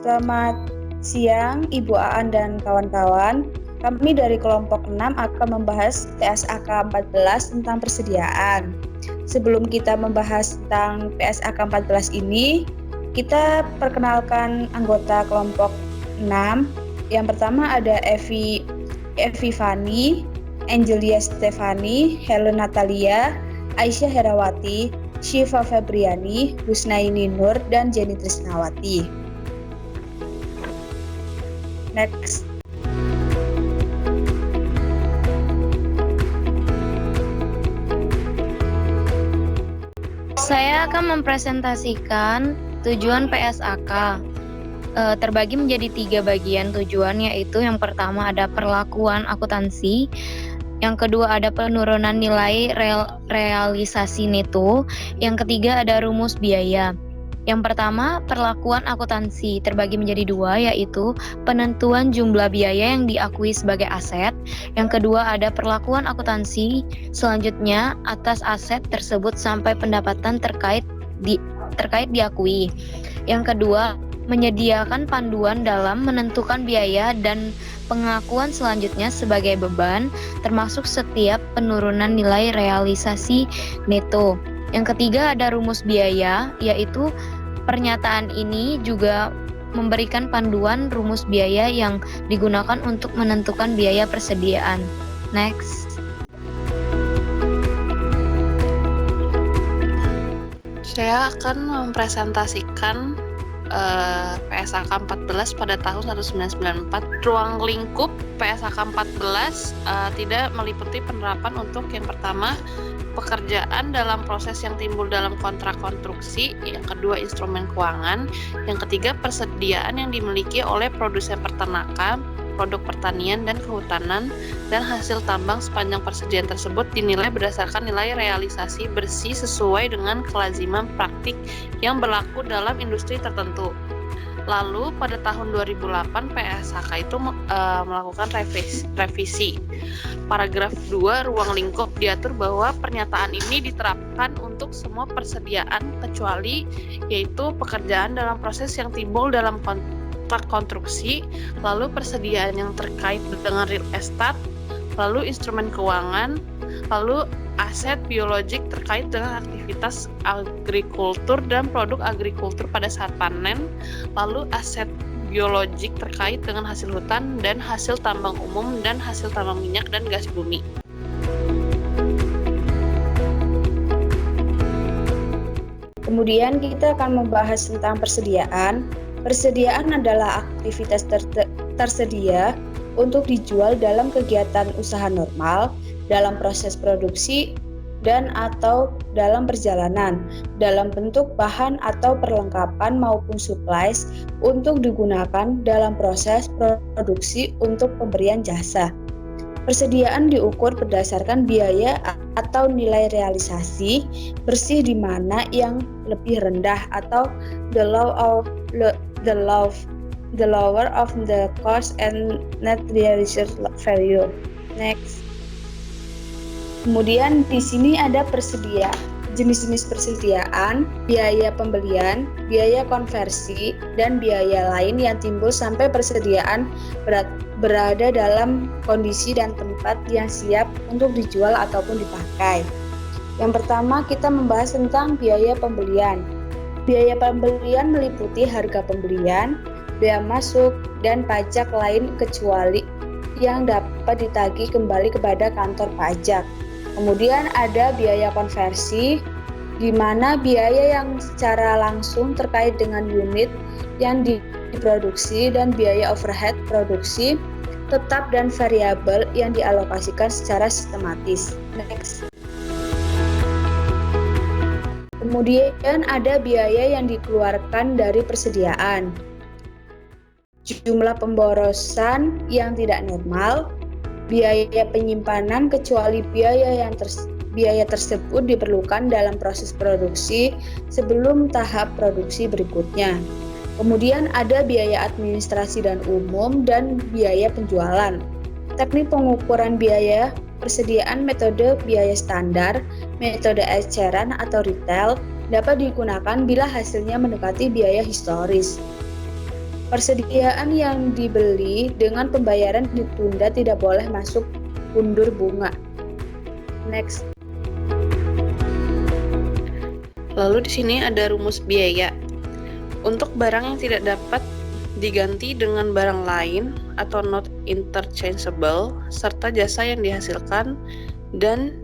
Selamat siang Ibu Aan dan kawan-kawan. Kami dari kelompok 6 akan membahas PSAK 14 tentang persediaan. Sebelum kita membahas tentang PSAK 14 ini, kita perkenalkan anggota kelompok 6. Yang pertama ada Evi Fani, Angelia Stefani, Helen Natalia, Aisyah Herawati, Syifa Febriani, Husnaini Nur, dan Jenny Trisnawati. Next. Saya akan mempresentasikan tujuan PSAK. Terbagi menjadi 3 bagian tujuan, yaitu yang pertama ada perlakuan akuntansi, yang kedua ada penurunan nilai realisasi neto, yang ketiga ada rumus biaya. Yang pertama, perlakuan akuntansi terbagi menjadi 2, yaitu penentuan jumlah biaya yang diakui sebagai aset. Yang kedua ada perlakuan akuntansi selanjutnya atas aset tersebut sampai pendapatan terkait diakui. Yang kedua, menyediakan panduan dalam menentukan biaya dan pengakuan selanjutnya sebagai beban, termasuk setiap penurunan nilai realisasi neto. Yang ketiga ada rumus biaya, yaitu pernyataan ini juga memberikan panduan rumus biaya yang digunakan untuk menentukan biaya persediaan. Next. Saya akan mempresentasikan PSAK 14 pada tahun 1994. Ruang lingkup PSAK 14 tidak meliputi penerapan untuk yang pertama pekerjaan dalam proses yang timbul dalam kontrak konstruksi, yang kedua instrumen keuangan, yang ketiga persediaan yang dimiliki oleh produsen peternakan, produk pertanian dan kehutanan, dan hasil tambang sepanjang persediaan tersebut dinilai berdasarkan nilai realisasi bersih sesuai dengan kelaziman praktik yang berlaku dalam industri tertentu. Lalu pada tahun 2008 PSAK itu melakukan revisi. Paragraf 2 ruang lingkup diatur bahwa pernyataan ini diterapkan untuk semua persediaan kecuali yaitu pekerjaan dalam proses yang timbul dalam kontrak konstruksi, lalu persediaan yang terkait dengan real estate, lalu instrumen keuangan, lalu aset biologik terkait dengan aktivitas agrikultur dan produk agrikultur pada saat panen, lalu aset biologik terkait dengan hasil hutan dan hasil tambang umum dan hasil tambang minyak dan gas bumi. Kemudian kita akan membahas tentang persediaan. Persediaan adalah aktivitas tersedia untuk dijual dalam kegiatan usaha normal, dalam proses produksi, dan atau dalam perjalanan, dalam bentuk bahan atau perlengkapan maupun supplies untuk digunakan dalam proses produksi untuk pemberian jasa. Persediaan diukur berdasarkan biaya atau nilai realisasi bersih di mana yang lebih rendah atau the lower of the cost and net realized value. Next. Kemudian di sini ada jenis-jenis persediaan, biaya pembelian, biaya konversi, dan biaya lain yang timbul sampai persediaan berada dalam kondisi dan tempat yang siap untuk dijual ataupun dipakai. Yang pertama kita membahas tentang biaya pembelian. Biaya pembelian meliputi harga pembelian, bea masuk, dan pajak lain kecuali yang dapat ditagih kembali kepada kantor pajak. Kemudian ada biaya konversi, di mana biaya yang secara langsung terkait dengan unit yang diproduksi dan biaya overhead produksi tetap dan variabel yang dialokasikan secara sistematis. Next. Kemudian ada biaya yang dikeluarkan dari persediaan. Jumlah pemborosan yang tidak normal, biaya penyimpanan kecuali biaya tersebut diperlukan dalam proses produksi sebelum tahap produksi berikutnya. Kemudian ada biaya administrasi dan umum dan biaya penjualan. Teknik pengukuran biaya persediaan metode biaya standar, metode eceran atau retail dapat digunakan bila hasilnya mendekati biaya historis. Persediaan yang dibeli dengan pembayaran ditunda tidak boleh masuk undur bunga. Next. Lalu di sini ada rumus biaya. Untuk barang yang tidak dapat diganti dengan barang lain atau not interchangeable, serta jasa yang dihasilkan dan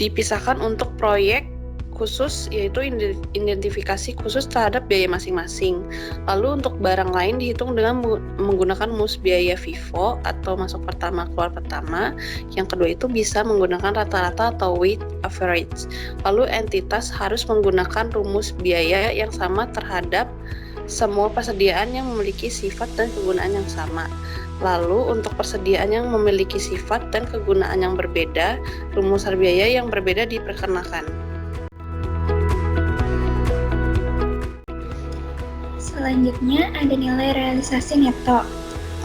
dipisahkan untuk proyek khusus, yaitu identifikasi khusus terhadap biaya masing-masing. Lalu untuk barang lain dihitung dengan menggunakan rumus biaya FIFO atau masuk pertama keluar pertama. Yang kedua itu bisa menggunakan rata-rata atau weighted average. Lalu entitas harus menggunakan rumus biaya yang sama terhadap semua persediaan yang memiliki sifat dan kegunaan yang sama. Lalu untuk persediaan yang memiliki sifat dan kegunaan yang berbeda, rumusan biaya yang berbeda diperkenakan. Selanjutnya ada nilai realisasi neto.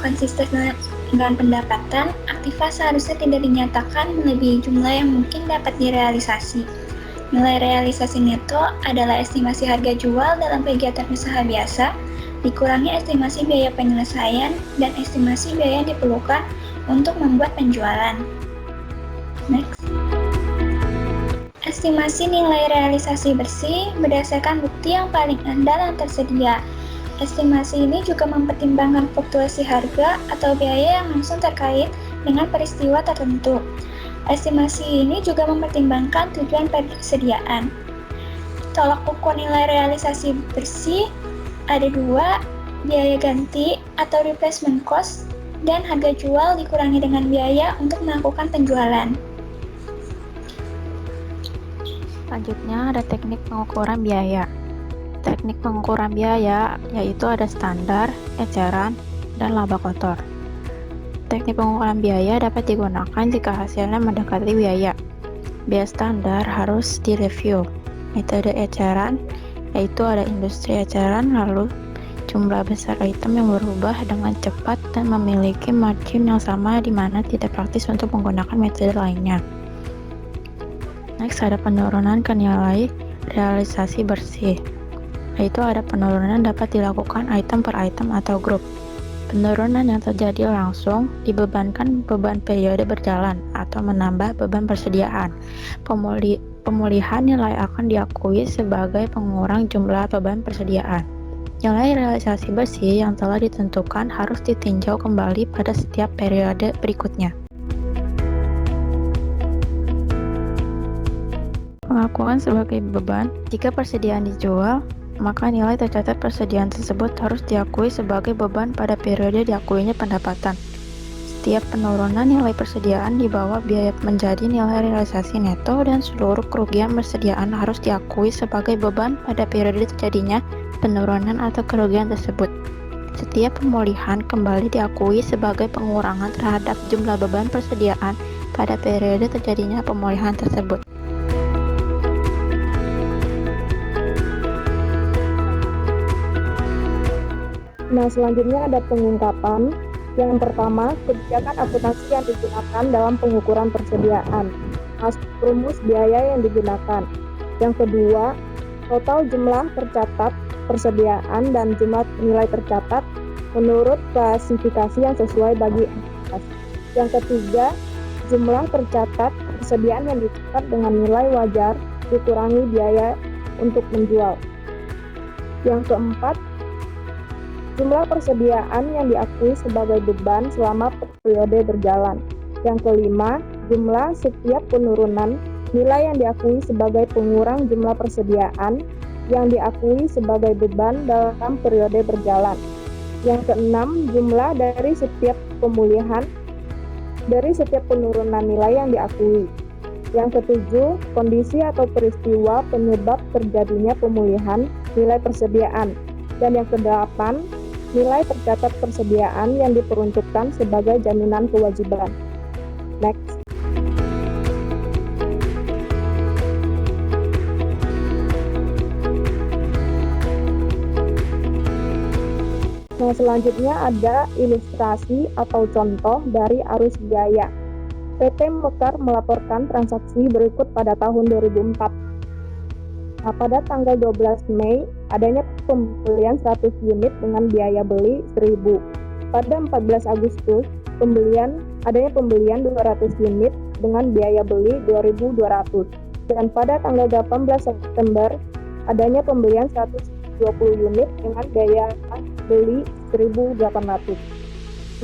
Konsisten dengan pendapatan, aktiva seharusnya tidak dinyatakan melebihi jumlah yang mungkin dapat direalisasi. Nilai realisasi neto adalah estimasi harga jual dalam kegiatan usaha biasa, dikurangi estimasi biaya penyelesaian dan estimasi biaya yang diperlukan untuk membuat penjualan. Next. Estimasi nilai realisasi bersih berdasarkan bukti yang paling rendah yang tersedia. Estimasi ini juga mempertimbangkan fluktuasi harga atau biaya yang langsung terkait dengan peristiwa tertentu. Estimasi ini juga mempertimbangkan tujuan persediaan. Tolak ukur nilai realisasi bersih ada dua, biaya ganti atau replacement cost dan harga jual dikurangi dengan biaya untuk melakukan penjualan. Selanjutnya ada teknik pengukuran biaya. Teknik pengukuran biaya yaitu ada standar, eceran, dan laba kotor. Teknik pengukuran biaya dapat digunakan jika hasilnya mendekati biaya. Biaya standar harus direview. Metode eceran yaitu ada industri eceran, lalu jumlah besar item yang berubah dengan cepat dan memiliki margin yang sama di mana tidak praktis untuk menggunakan metode lainnya. Next ada penurunan ke nilai realisasi bersih, yaitu ada penurunan dapat dilakukan item per item atau grup. Penurunan yang terjadi langsung dibebankan beban periode berjalan atau menambah beban persediaan. Pemulihan nilai akan diakui sebagai pengurang jumlah beban persediaan. Nilai realisasi bersih yang telah ditentukan harus ditinjau kembali pada setiap periode berikutnya. Pengakuan sebagai beban, jika persediaan dijual, maka nilai tercatat persediaan tersebut harus diakui sebagai beban pada periode diakuinya pendapatan. Setiap penurunan nilai persediaan di bawah biaya menjadi nilai realisasi neto dan seluruh kerugian persediaan harus diakui sebagai beban pada periode terjadinya penurunan atau kerugian tersebut. Setiap pemulihan kembali diakui sebagai pengurangan terhadap jumlah beban persediaan pada periode terjadinya pemulihan tersebut. Nah, selanjutnya ada pengungkapan. Yang pertama, kebijakan akuntansi yang digunakan dalam pengukuran persediaan. Rumus biaya yang digunakan. Yang kedua, total jumlah tercatat persediaan dan jumlah nilai tercatat menurut klasifikasi yang sesuai bagi entitas. Yang ketiga, jumlah tercatat persediaan yang dicatat dengan nilai wajar dikurangi biaya untuk menjual. Yang keempat, jumlah persediaan yang diakui sebagai beban selama periode berjalan. Yang kelima, jumlah setiap penurunan nilai yang diakui sebagai pengurang jumlah persediaan yang diakui sebagai beban dalam periode berjalan. Yang keenam, jumlah dari setiap pemulihan dari setiap penurunan nilai yang diakui. Yang ketujuh, kondisi atau peristiwa penyebab terjadinya pemulihan nilai persediaan. Dan yang kedelapan, nilai tercatat persediaan yang diperuntukkan sebagai jaminan kewajiban. Next. Nah, selanjutnya ada ilustrasi atau contoh dari arus biaya. PT Mekar melaporkan transaksi berikut pada tahun 2004. Nah, pada tanggal 12 Mei, adanya pembelian 100 unit dengan biaya beli 1.000. Pada 14 Agustus, adanya pembelian 200 unit dengan biaya beli 2.200. Dan pada tanggal 18 September, adanya pembelian 120 unit dengan biaya beli 1.800.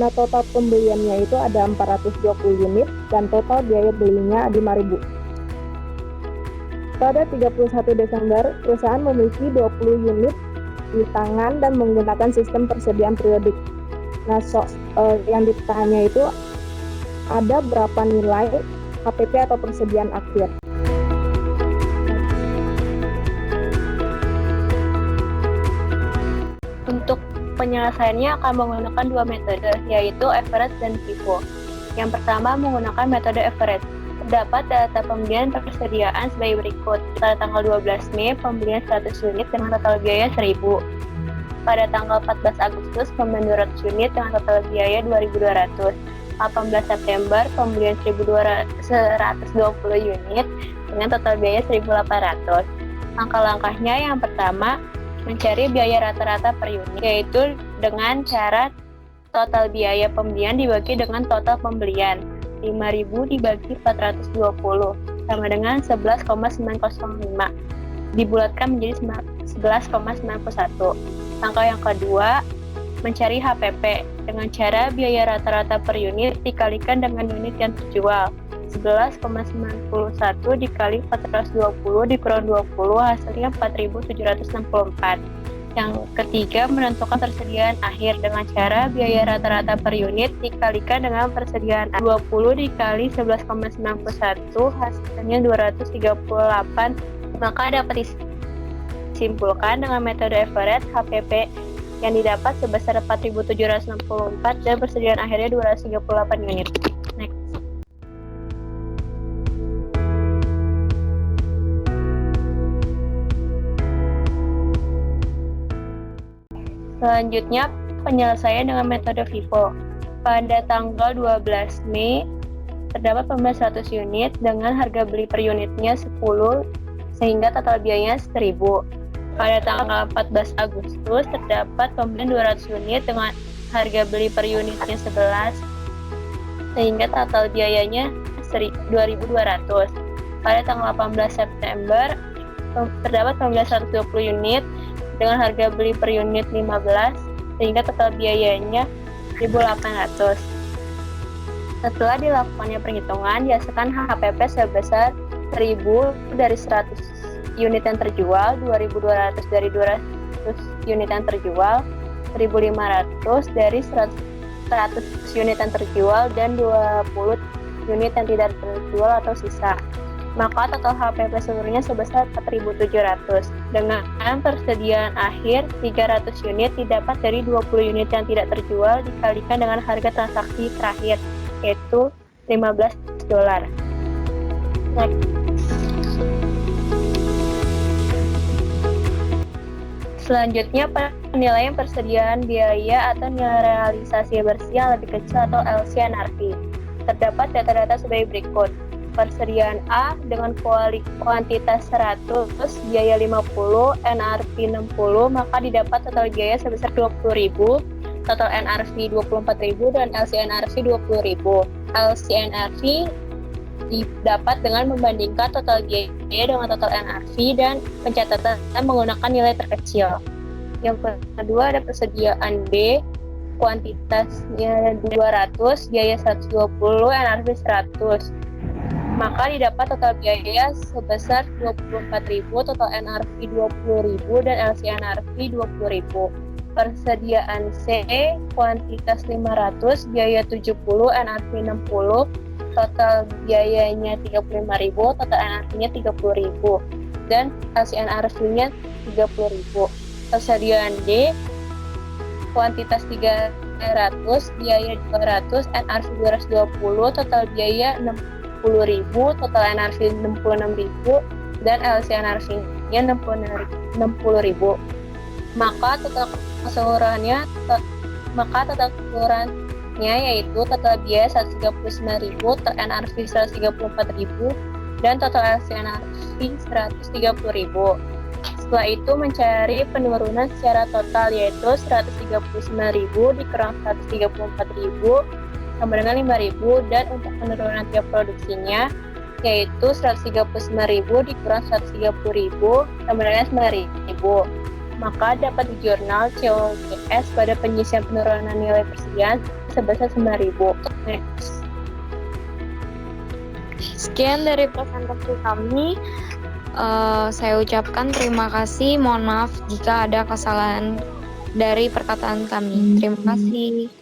Nah, total pembeliannya itu ada 420 unit dan total biaya belinya 5.000. Pada 31 Desember, perusahaan memiliki 20 unit di tangan dan menggunakan sistem persediaan periodik. Nah, yang ditanya itu ada berapa nilai HPP atau persediaan akhir. Untuk penyelesaiannya akan menggunakan dua metode, yaitu average dan FIFO. Yang pertama menggunakan metode average. Terdapat data pembelian persediaan sebagai berikut. Pada tanggal 12 Mei, pembelian 100 unit dengan total biaya 1.000. Pada tanggal 14 Agustus, pembelian 200 unit dengan total biaya 2.200. 18 September, pembelian 1.120 unit dengan total biaya 1.800. Langkah-langkahnya yang pertama, mencari biaya rata-rata per unit, yaitu dengan cara total biaya pembelian dibagi dengan total pembelian. 5.000 dibagi 420 sama dengan 11,905. Dibulatkan menjadi 11,91. Langkah yang kedua, mencari HPP dengan cara biaya rata-rata per unit dikalikan dengan unit yang terjual. 11,91 dikali 420 dikurang 20 hasilnya 4.764. Yang ketiga, menentukan persediaan akhir dengan cara biaya rata-rata per unit dikalikan dengan persediaan 20 dikali 11,91 hasilnya 238. Maka dapat disimpulkan dengan metode average HPP yang didapat sebesar 4.764 dan persediaan akhirnya 238 unit. Next. Selanjutnya, penyelesaian dengan metode FIFO. Pada tanggal 12 Mei, terdapat pembelian 100 unit dengan harga beli per unitnya 10, sehingga total biayanya 1.000. Pada tanggal 14 Agustus, terdapat pembelian 200 unit dengan harga beli per unitnya 11, sehingga total biayanya 2.200. Pada tanggal 18 September, terdapat pembelian 120 unit dengan harga beli per unit 15, sehingga total biayanya 1.800. Setelah dilakukannya perhitungan, dihasilkan HPP sebesar 1.000 dari 100 unit yang terjual, 2.200 dari 200 unit yang terjual, 1.500 dari 100 unit yang terjual, dan 20 unit yang tidak terjual atau sisa. Maka total HPP seluruhnya sebesar 4.700. Dengan persediaan akhir 300 unit didapat dari 20 unit yang tidak terjual dikalikan dengan harga transaksi terakhir, yaitu $15. Next. Selanjutnya, penilaian persediaan biaya atau nilai realisasi bersih yang lebih kecil atau LCNRV. Terdapat data-data sebagai berikut. Persediaan A dengan kuantitas 100, biaya 50, NRV 60, maka didapat total biaya sebesar 20.000, total NRV 24.000, dan LCNRV 20.000. LCNRV didapat dengan membandingkan total biaya dengan total NRV dan pencatatan menggunakan nilai terkecil. Yang kedua ada persediaan B, kuantitasnya 200, biaya 120, NRV 100. Maka didapat total biaya sebesar 24.000, total NRV 20.000, dan LCNRV 20.000. Persediaan C, kuantitas 500, biaya 70, NRV 60, total biayanya 35.000, total NRV-nya 30.000, dan LCNRV-nya 30.000. Persediaan D, kuantitas 300, biaya 200, NRV 220, total biaya 60.000, total NRV 66.000, dan LCNRV-nya 60.000. Maka total keseluruhannya yaitu total biaya 139.000, total NRV 134.000, dan total alienasi 130.000. Setelah itu mencari penurunan secara total yaitu 139.000 dikurang 134.000 sama dengan 5.000, dan untuk penurunan tiap produksinya yaitu 139.000 dikurang 130.000 sama dengan 9.000. Maka dapat di jurnal COGS pada penyisian penurunan nilai persediaan sebesar 9.000. Next. Sekian dari presentasi kami. Saya ucapkan terima kasih. Mohon maaf jika ada kesalahan dari perkataan kami. Terima kasih.